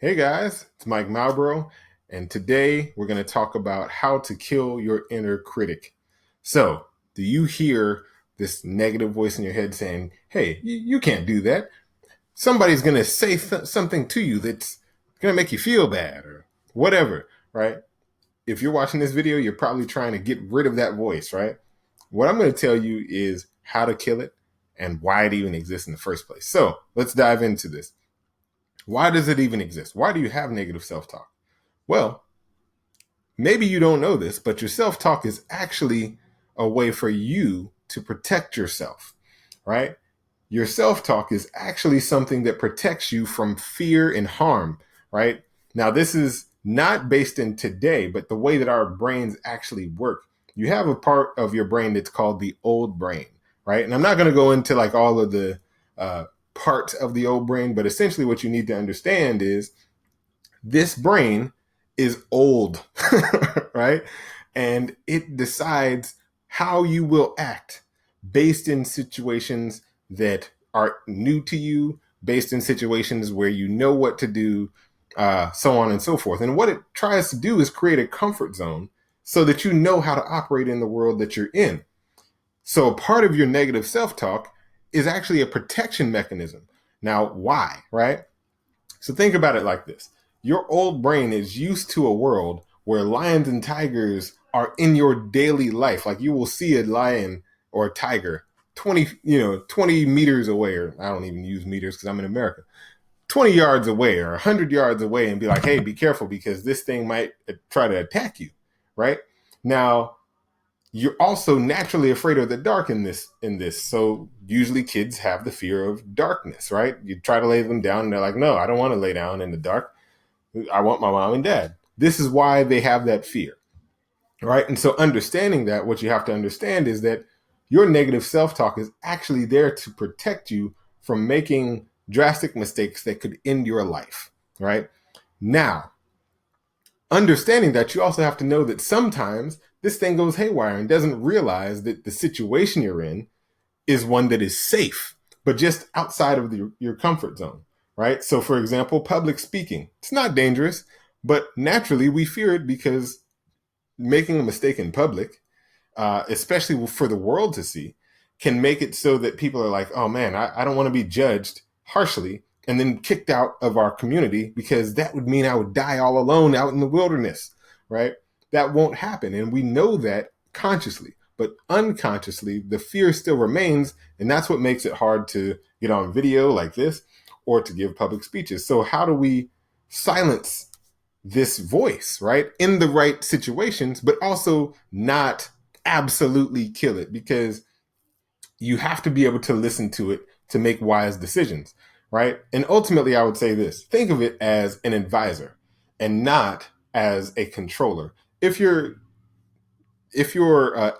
Hey guys, it's Mike Malbro, and today we're going to talk about how to kill your inner critic. So, do you hear this negative voice in your head saying, hey, you can't do that? Somebody's going to say something to you that's going to make you feel bad or whatever, right? If you're watching this video, you're probably trying to get rid of that voice, right? What I'm going to tell you is how to kill it and why it even exists in the first place. So, let's dive into this. Why does it even exist? Why do you have negative self talk? Well, maybe you don't know this, but your self talk is actually a way for you to protect yourself, right? Your self talk is actually something that protects you from fear and harm, right? Now, this is not based in today, but the way that our brains actually work. You have a part of your brain that's called the old brain, right? And I'm not going to go into like all of the parts of the old brain, but essentially what you need to understand is this brain is old, right? And it decides how you will act based in situations that are new to you, based in situations where you know what to do, so on and so forth. And what it tries to do is create a comfort zone so that you know how to operate in the world that you're in. So part of your negative self talk is actually a protection mechanism. Now, why, right? So think about it like this. Your old brain is used to a world where lions and tigers are in your daily life. Like you will see a lion or a tiger 20 meters away, or I don't even use meters because I'm in America, 20 yards away or 100 yards away and be like, hey, be careful because this thing might try to attack you, right? Now, you're also naturally afraid of the dark in this. So usually kids have the fear of darkness, right? You try to lay them down and they're like, no, I don't want to lay down in the dark. I want my mom and dad. This is why they have that fear, right? And so understanding that, what you have to understand is that your negative self-talk is actually there to protect you from making drastic mistakes that could end your life, right? Now, understanding that, you also have to know that sometimes this thing goes haywire and doesn't realize that the situation you're in is one that is safe, but just outside of your comfort zone, right? So, for example, public speaking, it's not dangerous, but naturally we fear it because making a mistake in public, especially for the world to see, can make it so that people are like, oh man, I don't want to be judged harshly and then kicked out of our community because that would mean I would die all alone out in the wilderness, right? That won't happen. And we know that consciously, but unconsciously, the fear still remains. And that's what makes it hard to get on video like this or to give public speeches. So, how do we silence this voice, right? In the right situations, but also not absolutely kill it, because you have to be able to listen to it to make wise decisions, right? And ultimately, I would say this: think of it as an advisor and not as a controller. If your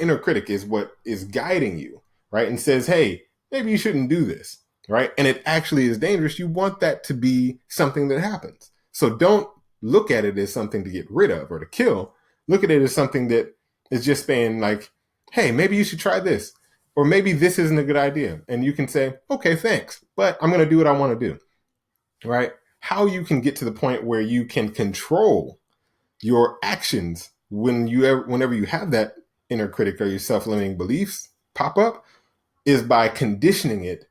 inner critic is what is guiding you, right, and says, "Hey, maybe you shouldn't do this," right, and it actually is dangerous, you want that to be something that happens. So don't look at it as something to get rid of or to kill. Look at it as something that is just saying, like, "Hey, maybe you should try this." Or maybe this isn't a good idea. And you can say, okay, thanks, but I'm going to do what I want to do, right? How you can get to the point where you can control your actions whenever you have that inner critic or your self-limiting beliefs pop up is by conditioning it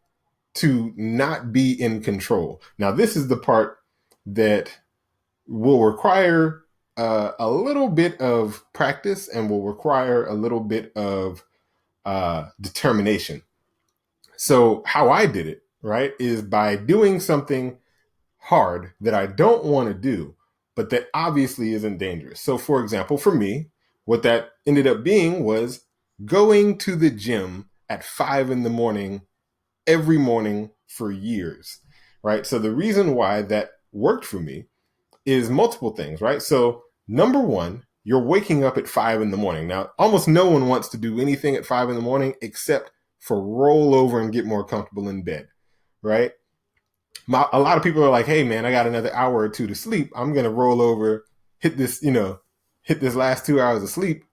to not be in control. Now, this is the part that will require a little bit of practice and will require a little bit of determination. So how I did it, right, is by doing something hard that I don't want to do, but that obviously isn't dangerous. So, for example, for me, what that ended up being was going to the gym at 5 in the morning every morning for years, right? So the reason why that worked for me is multiple things, right? So number one, you're waking up at 5 in the morning. Now, almost no one wants to do anything at 5 in the morning except for roll over and get more comfortable in bed, right? A lot of people are like, hey man, I got another hour or two to sleep. I'm going to roll over, hit this, hit this last 2 hours of sleep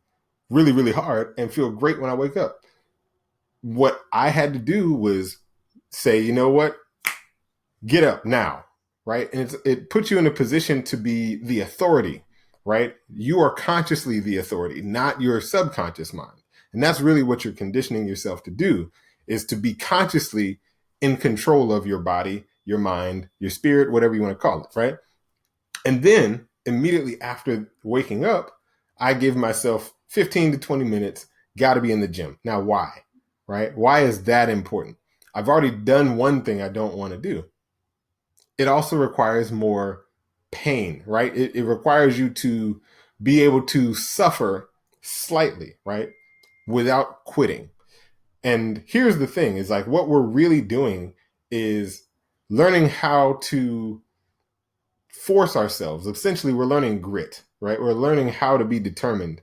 really, really hard and feel great when I wake up. What I had to do was say, you know what? Get up now. right? And it puts you in a position to be the authority, right? You are consciously the authority, not your subconscious mind. And that's really what you're conditioning yourself to do, is to be consciously in control of your body, your mind, your spirit, whatever you want to call it, right? And then immediately after waking up, I give myself 15 to 20 minutes, got to be in the gym. Now, why? Right? Why is that important? I've already done one thing I don't want to do. It also requires more pain, right? It requires you to be able to suffer slightly, right? Without quitting. And here's the thing, is like what we're really doing is learning how to force ourselves. Essentially, we're learning grit, right? We're learning how to be determined.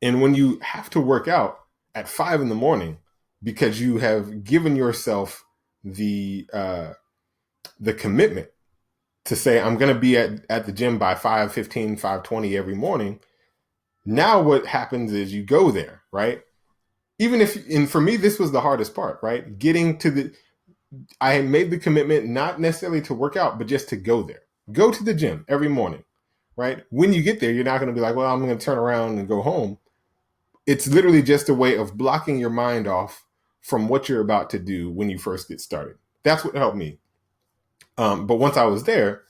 And when you have to work out at 5 in the morning because you have given yourself the commitment to say, I'm going to be at the gym by 5:15, 5:20 every morning. Now what happens is you go there, right? Even if, and for me, this was the hardest part, right? I had made the commitment not necessarily to work out, but just to go there. Go to the gym every morning, right? When you get there, you're not going to be like, well, I'm going to turn around and go home. It's literally just a way of blocking your mind off from what you're about to do when you first get started. That's what helped me. But once I was there,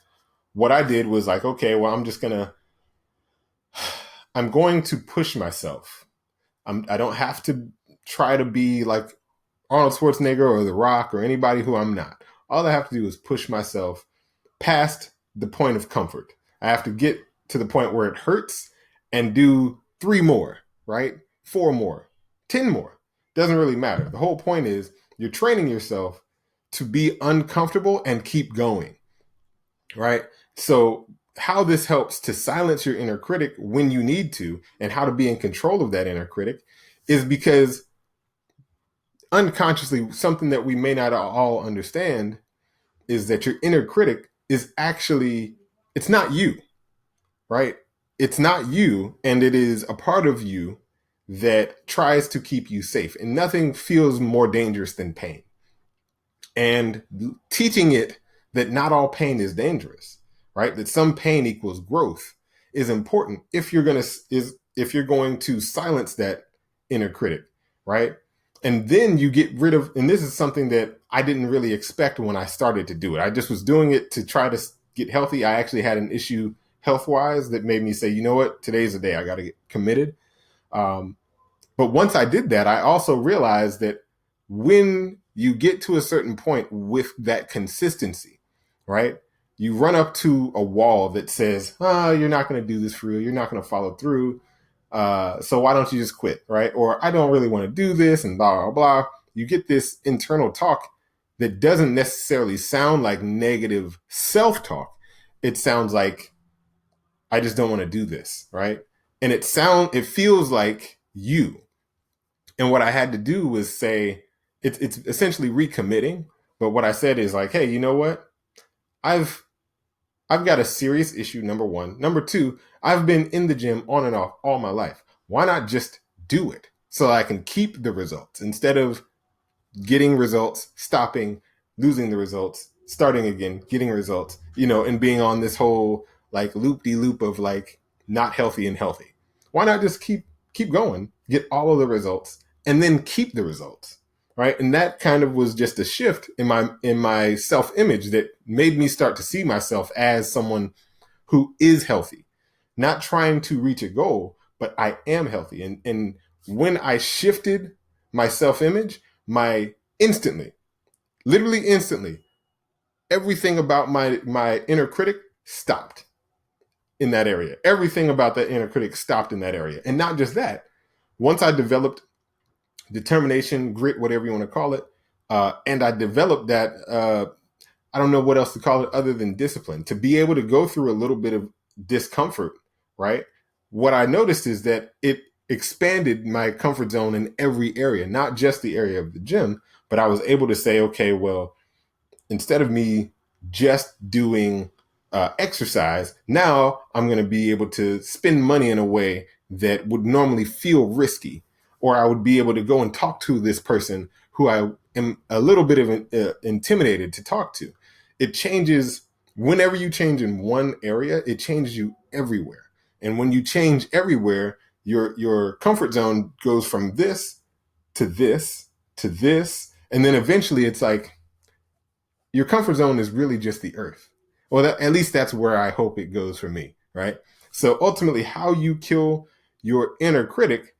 what I did was like, okay, well, I'm going to push myself. I don't have to try to be like Arnold Schwarzenegger or The Rock or anybody who I'm not. All I have to do is push myself past the point of comfort. I have to get to the point where it hurts and do 3 more, right? 4 more, 10 more. Doesn't really matter. The whole point is you're training yourself to be uncomfortable and keep going, right? So how this helps to silence your inner critic when you need to, and how to be in control of that inner critic, is because unconsciously, something that we may not all understand is that your inner critic is actually, it's not you, right? It's not you, and it is a part of you that tries to keep you safe. And nothing feels more dangerous than pain. And teaching it that not all pain is dangerous, right? That some pain equals growth is important if you're going to silence that inner critic, right? And then you get rid of, and this is something that I didn't really expect when I started to do it. I just was doing it to try to get healthy. I actually had an issue health-wise that made me say, you know what, today's the day I got to get committed. But once I did that, I also realized that when you get to a certain point with that consistency, right, you run up to a wall that says, you're not going to do this for real. You're not going to follow through. So why don't you just quit, right? Or I don't really want to do this and blah, blah, blah. You get this internal talk that doesn't necessarily sound like negative self-talk. It sounds like, I just don't want to do this, right? And it feels like you. And what I had to do was say, it's essentially recommitting. But what I said is like, hey, you know what? I've got a serious issue, number one. Number two, I've been in the gym on and off all my life. Why not just do it so I can keep the results instead of getting results, stopping, losing the results, starting again, getting results, and being on this whole like loop-de-loop of like not healthy and healthy. Why not just keep going, get all of the results, and then keep the results, right? And that kind of was just a shift in my self-image that made me start to see myself as someone who is healthy, not trying to reach a goal, but I am healthy. And when I shifted my self-image, literally instantly, everything about my inner critic stopped in that area. Everything about that inner critic stopped in that area. And not just that, once I developed determination, grit, whatever you want to call it, and I developed that, I don't know what else to call it other than discipline, to be able to go through a little bit of discomfort, right? What I noticed is that it expanded my comfort zone in every area, not just the area of the gym, but I was able to say, okay, well, instead of me just doing exercise, now I'm going to be able to spend money in a way that would normally feel risky, or I would be able to go and talk to this person who I am a little bit of intimidated to talk to. it changes whenever you change in one area, it changes you everywhere. And when you change everywhere, your comfort zone goes from this to this to this. And then eventually it's like your comfort zone is really just the earth. Well, at least that's where I hope it goes for me, right? So ultimately, how you kill your inner critic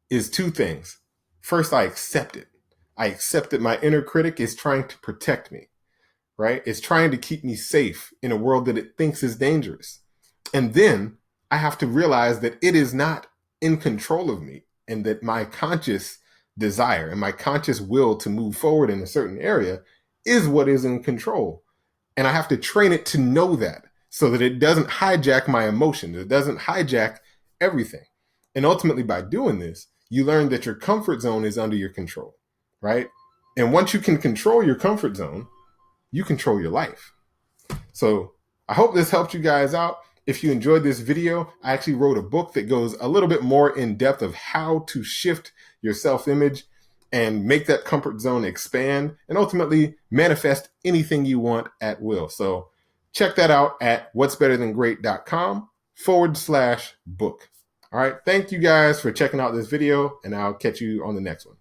is two things. First, I accept it. I accept that my inner critic is trying to protect me, right? It's trying to keep me safe in a world that it thinks is dangerous. And then I have to realize that it is not in control of me, and that my conscious desire and my conscious will to move forward in a certain area is what is in control. And I have to train it to know that, so that it doesn't hijack my emotions. It doesn't hijack everything. And ultimately, by doing this, you learn that your comfort zone is under your control, right? And once you can control your comfort zone, you control your life. So I hope this helped you guys out. If you enjoyed this video, I actually wrote a book that goes a little bit more in depth of how to shift your self-image and make that comfort zone expand and ultimately manifest anything you want at will. So check that out at what'sbetterthangreat.com/book. All right. Thank you guys for checking out this video, and I'll catch you on the next one.